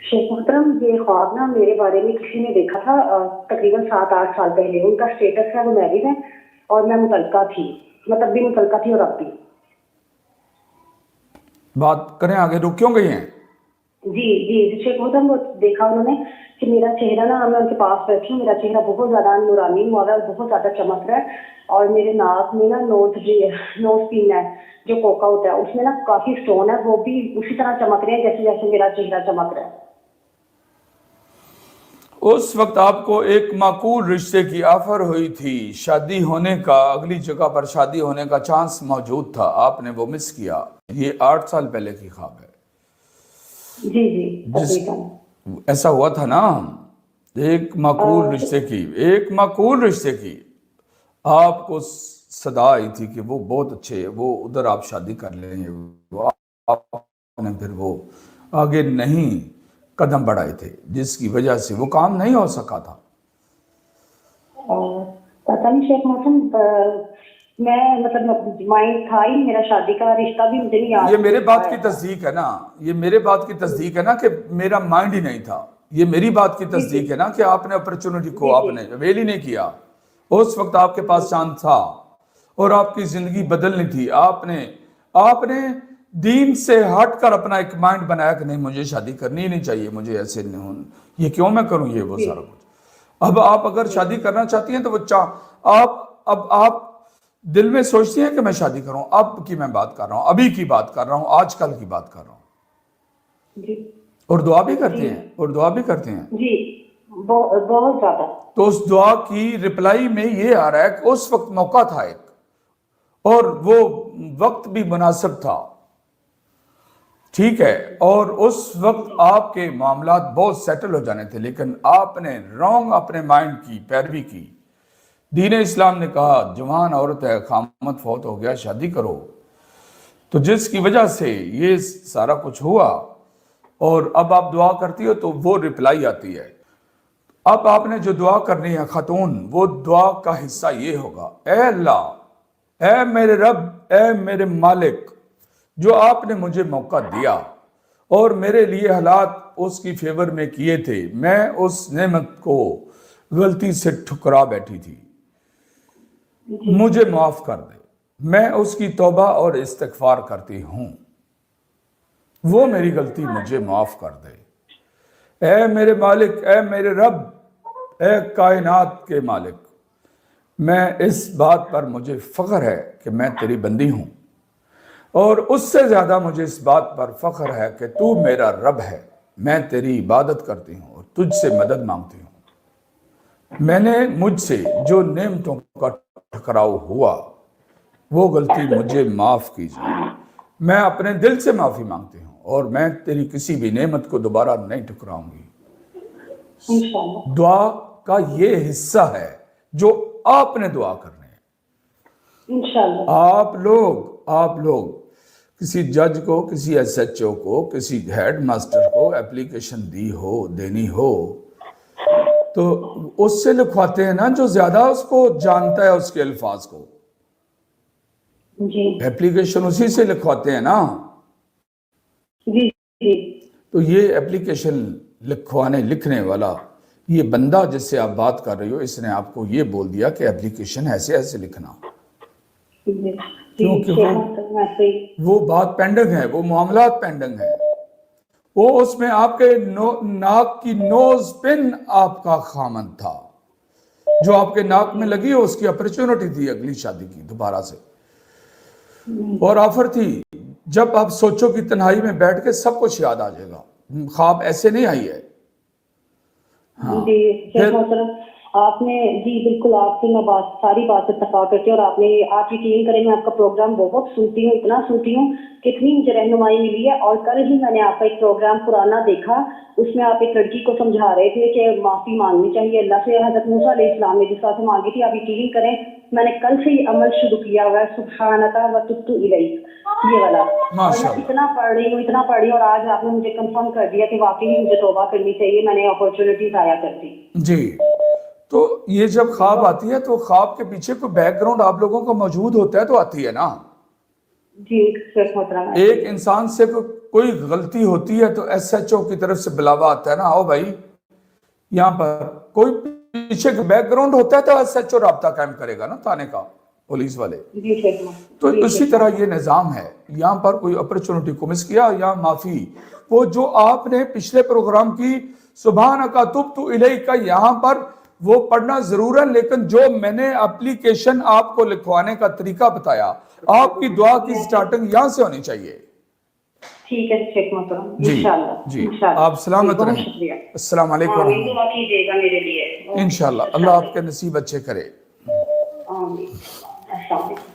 शेख मोहतरम, ये ख्वाब ना मेरे बारे में किसी ने देखा था तकरीबन 7-8 साल पहले। उनका स्टेटस है वो मैरिड है और मैं मुतलका थी, मतलब भी मुतलका थी और अब भी। बात करें आगे, रुक क्यों गई हैं? जी जी शेख मोहतरम, वो देखा उन्होंने कि मेरा चेहरा ना, मैं उनके पास बैठी हूँ, मेरा चेहरा बहुत ज्यादा नूरानी हुआ है, बहुत ज्यादा चमक रहा है। और मेरे नाक में ना नोज पिन है जो कोका होता है, उसमें ना काफी स्टोन है, वो भी उसी तरह चमक रहे हैं जैसे जैसे मेरा चेहरा चमक रहा है। उस वक्त आपको एक माकूल रिश्ते की ऑफर हुई थी, शादी होने का, अगली जगह पर शादी होने का चांस मौजूद था, आपने वो मिस किया। ये 8 साल पहले की ख्वाब है। जी जी जिस तकरीबन। ऐसा हुआ था ना, एक माकूल रिश्ते की आपको सदा आई थी कि वो बहुत अच्छे, वो उधर आप शादी कर लेंगे, वो आपने फिर वो आगे नहीं कदम बढ़ाए थे, जिसकी वजह से वो काम नहीं हो सका था। पता नहीं शेख मौसम, मैं मतलब माइंड था ही मेरा शादी का, रिश्ता भी मुझे नहीं याद। ये मेरे बात की तस्दीक है ना, ये मेरे बात की तस्दीक है ना कि मेरा माइंड ही नहीं था। ये मेरी बात की तस्दीक है ना कि आपने अपॉर्चुनिटी को आपने अवेल ही नहीं किया। उस वक्त आपके पास चांस था और आपकी जिंदगी बदलनी थी। आपने दीन से हटकर अपना एक माइंड बनाया कि नहीं, मुझे शादी करनी ही नहीं चाहिए, मुझे ऐसे नहीं हो, ये क्यों मैं करूं, ये वो सारा कुछ। अब आप अगर शादी करना चाहती हैं तो वो आप दिल में सोचती हैं कि मैं शादी करूं। अब की मैं बात कर रहा हूं, अभी की बात कर रहा हूं, आजकल की बात कर रहा हूं। जी और दुआ भी करती हैं, और दुआ भी करती हैं। जी, बहुत ज्यादा। तो उस दुआ की रिप्लाई में ये आ रहा है कि उस वक्त मौका था एक, और वो वक्त भी मुनासिब था, ठीक है, और उस वक्त आपके मामलात बहुत सेटल हो जाने थे, लेकिन आपने रॉन्ग अपने माइंड की पैरवी की। दीन इस्लाम ने कहा जवान औरत है, खामद फौत हो गया, शादी करो। तो जिसकी वजह से ये सारा कुछ हुआ, और अब आप दुआ करती हो तो वो रिप्लाई आती है। अब आपने जो दुआ करनी है खातून, वो दुआ का हिस्सा ये होगा, ए अल्लाह, ए मेरे रब, ए मेरे मालिक, जो आपने मुझे मौका दिया और मेरे लिए हालात उसकी फेवर में किए थे, मैं उस नेमत को गलती से ठुकरा बैठी थी, मुझे माफ कर दे। मैं उसकी तौबा और इस्तिगफार करती हूं, वो मेरी गलती मुझे माफ कर दे। ए मेरे मालिक, ए मेरे रब, ए कायनात के मालिक, मैं इस बात पर मुझे फख्र है कि मैं तेरी बंदी हूं, और उससे ज्यादा मुझे इस बात पर फख्र है कि तू मेरा रब है। मैं तेरी इबादत करती हूं और तुझसे मदद मांगती हूं। मैंने मुझसे जो नेमतों का टकराव हुआ, वो गलती मुझे माफ कीजिए। मैं अपने दिल से माफी मांगती हूँ और मैं तेरी किसी भी नेमत को दोबारा नहीं ठुकराऊंगी। इंशाअल्लाह। दुआ का ये हिस्सा है जो आपने दुआ करनी है। इंशाअल्लाह। आप लोग किसी जज को, किसी SHO को, किसी हेड मास्टर को एप्लीकेशन देनी हो तो उससे लिखवाते हैं ना जो ज्यादा उसको जानता है, उसके अल्फाज को। जी एप्लीकेशन उसी से लिखवाते हैं ना। जी जी। तो ये एप्लीकेशन लिखने वाला ये बंदा जिससे आप बात कर रही हो, इसने आपको ये बोल दिया कि एप्लीकेशन ऐसे ऐसे लिखना, क्योंकि वो बात पेंडिंग है, वो मामलात पेंडिंग है। वो उसमें आपके नाक की नोज पिन आपका खामन था, जो आपके नाक में लगी हो, उसकी अपॉर्चुनिटी थी अगली शादी की दोबारा से, और ऑफर थी। जब आप सोचो कि तन्हाई में बैठ के सब कुछ याद आ जाएगा, ख्वाब ऐसे नहीं आई है। हाँ, जी आपने, जी बिल्कुल, आपसे मैं सारी बात इत्तेफाक करती हूँ। और आप यकीन करें, मैं आपका प्रोग्राम बहुत सुनती हूँ, इतना सुनती हूँ, कितनी मुझे रहनुमाई मिली है। और कल ही मैंने आपका एक प्रोग्राम पुराना देखा, उसमें आप एक लड़की को समझा रहे थे कि माफी मांगनी चाहिए अल्लाह से। हजरत मूसा अलैहिस्सलाम ने जिस तरह से मांगी थी, आप यकीन करें मैंने कल से ही अमल शुरू किया हुआ है, सुब्हानका व तुब्तु इलैक, ये वाला। और मैं इतना पढ़ रही हूँ, और आज आपने मुझे कंफर्म कर दिया कि वाकई मुझे तौबा करनी चाहिए, मैंने अपॉर्चुनिटी जाया कर दी। जी, तो ये जब ख्वाब आती है तो ख्वाब के पीछे कोई बैकग्राउंड आप लोगों का मौजूद होता है तो आती है ना। جی شیخ محترم ایک انسان سے کوئی غلطی ہوتی ہے تو ایس ایچ او کی طرف سے بلاوا آتا ہے نا، آؤ بھائی یہاں پر کوئی پیچھے بیک گراؤنڈ ہوتا ہے تو ایس ایچ او رابطہ قائم کرے گا نا تھانے کا، پولیس والے. جی شیخ محترم تو اسی طرح یہ نظام ہے. یہاں پر کوئی اپرچونٹی کو مس کیا یا معافی، وہ جو آپ نے پچھلے پروگرام کی سبحانک تبت الیک کا یہاں پر وہ پڑھنا ضرور ہے، لیکن جو میں نے اپلیکیشن آپ کو لکھوانے کا طریقہ بتایا، آپ کی دعا کی سٹارٹنگ یہاں سے ہونی چاہیے. ٹھیک ہے شیخ محترم جی انشاءاللہ جی انشاءاللہ. آپ سلامت بہت رہیں. شکریہ. السلام علیکم آمین، ورحمۃ دعا کیجیے گا میرے لیے. اللہ. انشاءاللہ اللہ آپ کے نصیب اچھے کرے. آمین. السلام علیکم.